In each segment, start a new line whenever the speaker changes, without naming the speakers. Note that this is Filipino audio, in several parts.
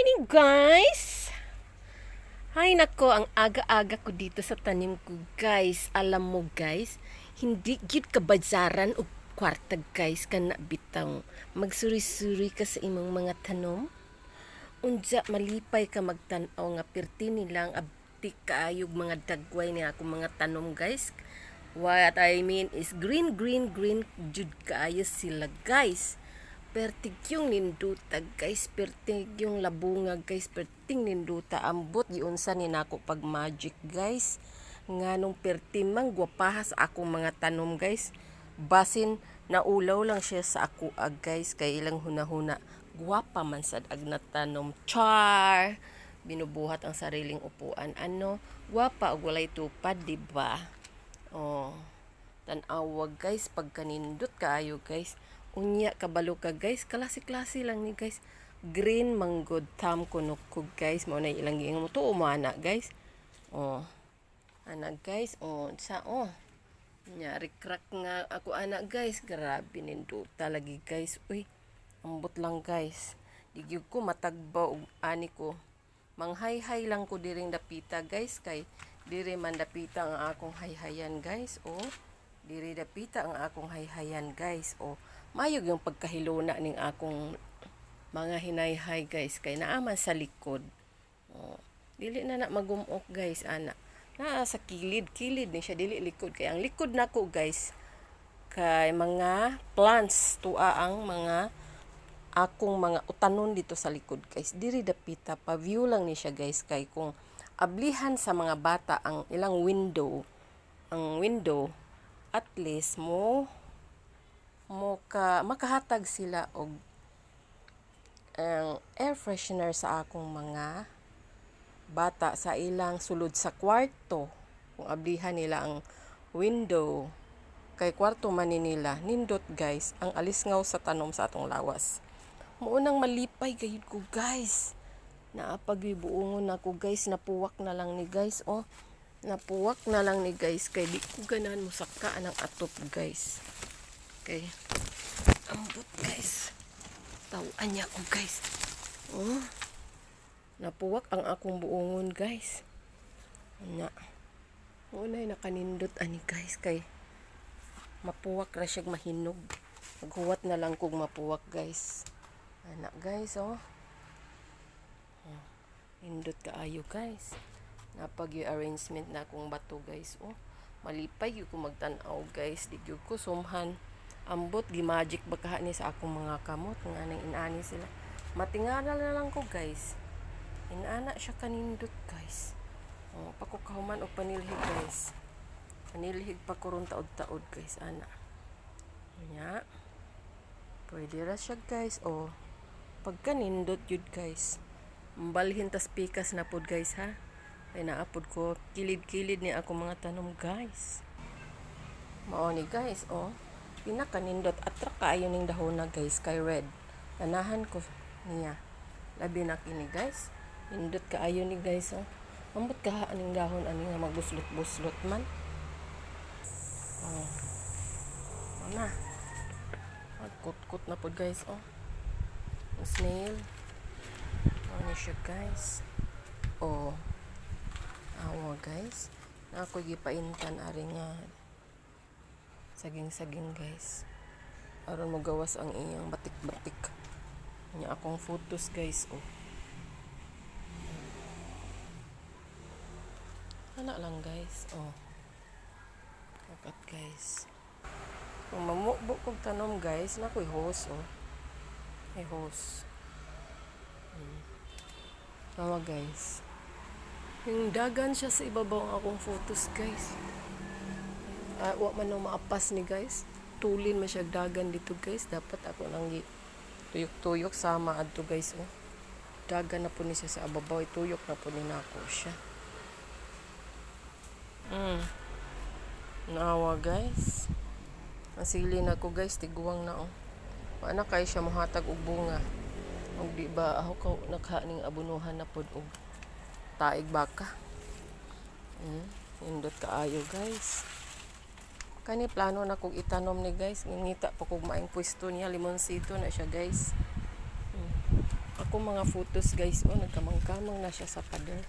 morning, guys! Ay, nako, ang aga-aga ko dito sa tanim ko, guys. Alam mo, guys, hindi gid kabadzaran og kwarta, guys, kana bitaw. Magsuri-suri ka sa imong mga tanom. Unja, malipay ka magtan-aw nga perti nilang abti kaayog mga dagway ni ako mga tanom, guys. What I mean is green, green, green, jud kaayo sila, guys. Pertig yung ninduta, guys. Pertig yung labunga, guys. Perting ninduta. Ambot giunsa ni nako pag magic, guys. Nganong perti mang gwapahas akong mga tanom, guys. Basin naulaw lang siya sa ako, guys. Kay ilang hunahuna. Gwapa man sad ag natanom. Char! Binubuhat ang sariling upuan. Ano? Gwapa og walay tupad, diba? Oh. Tan-awag, guys. Pagkanindot kaayo, guys. Unya kabalo ka, guys, klase-klase lang ni, guys. Green manggod tam kunukog, guys. Mao na ilang giing mo to umana, guys. Oh. Ana, guys. Oh, sa nyari crack nga ako ana, guys. Grabe ninduta lagi, guys. Uy, ambot lang, guys. Digyud ko matagba og ani ko. Manghay-hay lang ko diring dapita, guys, kay diri man dapita ang akong hayhayan, guys. Oh. Diri dapita ang akong hayhayan, guys. Oh. Mayog yung pagkahilona ning akong mga hinayhay, guys, kay naaman sa likod. Oh, dili na magumok, guys, ana. Naa sa kilid ni siya, dili likod. Kay ang likod nako, guys, kay mga plants tua ang mga akong mga utanon dito sa likod, guys. Diri dapita pa view lang ni siya, guys, kay kung ablihan sa mga bata ang ilang window, at least makahatag sila og air freshener sa akong mga bata sa ilang sulod sa kwarto. Kung ablihan nila ang window kay kwarto man nila, nindot, guys, ang alisngaw sa tanom sa atong lawas. Muunang malipay gayud ko, guys. Naapagbuongon ako, guys, napuwak na lang ni, guys. Oh, napuwak na lang ni, guys, kay di ko ganahan mo saka ng atop, guys. Okay. Ambot, guys. Tawaan niya ako, guys. Oh. Napuwak ang akong buongon, guys. Anya. Unay nakanindot ani, guys, kay mapuwak ra siya mahinog. Maghuwat na lang kog mapuwak, guys. Ana, guys, oh. Indot kaayo, guys. Napag yung arrangement na akong bato, guys. Oh. Malipay yung ko magtanaw, guys. Di yung ko sumhan. Ambot, gi-magic bakaha ni sa akong mga kamot. Nga nang inani sila. Matingala na lang ko, guys. Inana siya kanindot, guys. Oh, pakukahuman o panilhig, guys. Panilhig pa kurong taod-taod, guys. Ana. Nya. Pwede ra siya, guys. Oh. Pagkanindot yun, guys. Mbalhin tas pikas na pod, guys, ha. Ay naapod ko. Kilid-kilid ni ako mga tanom, guys. Mao ni, guys, oh. Pinakanindot at kaayo ning dahon na, guys, kay red. Anahan ko niya. Labi na kini, guys. Indot kaayo ni, guys, oh. Ambot ka aning dahon ani nga magbuslot-buslot man. Oh. Ana. Magkut-kut na pod, guys, oh. Ang snail. Ano siya, guys. Oh. Awa, guys. Na ako gipaintan ari nga saging-saging, guys. Aron mo gawas ang iyang batik-batik. Nya akong photos, guys, oh. Ana lang, guys, oh. Dapat, guys. Kung mamukbo kong tanom, guys, nakoy hose, oh. May hose. Nawa, guys. Yung dagan siya sa ibabaw ang akong photos, guys. Wa man nang maapas ni, guys. Tulin man siya dagan dito, guys. Dapat ako nang tuyok-tuyok sama adto, guys, oh. Dagan na po ni siya sa ababaw. Tuyok na po ni nako siya. Nawa, guys. Ang sili na ko, guys. Tiguang na, oh. Paano kayo siya mahatag og bunga? Og di ba ako ka nakaning abunuhan na pod og taig baka. Indot kaayo, guys. Kani plano na kog itanom ni, guys. Ngingita pa kog maing pwesto niya, limonsito na siya, guys. Ako mga photos guys, oh, nagkamang-kamang na siya sa pader.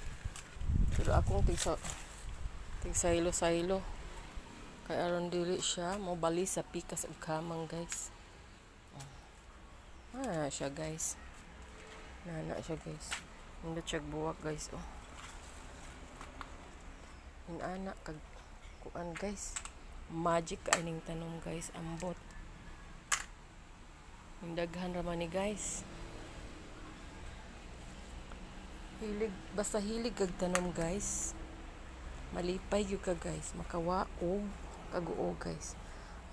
Pero akong tig saylo-saylo. Kay aron dili siya mo bali sa pikas ug kamang guys. Ah, siya guys. Nana siya guys. Hindi siya buwak guys, oh. Inana kag kuan guys. Magic aning tanom guys, ambot. Hindaghan raman ni guys. Basta hilig kag tanom guys. Malipay gyud ka guys, makawaog kaguo guys.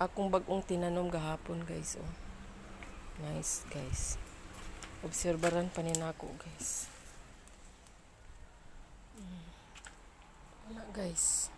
Akong bag-ong tinanom gahapon guys, oh. Nice guys. Obserbaran pa ni nako guys. Wala guys.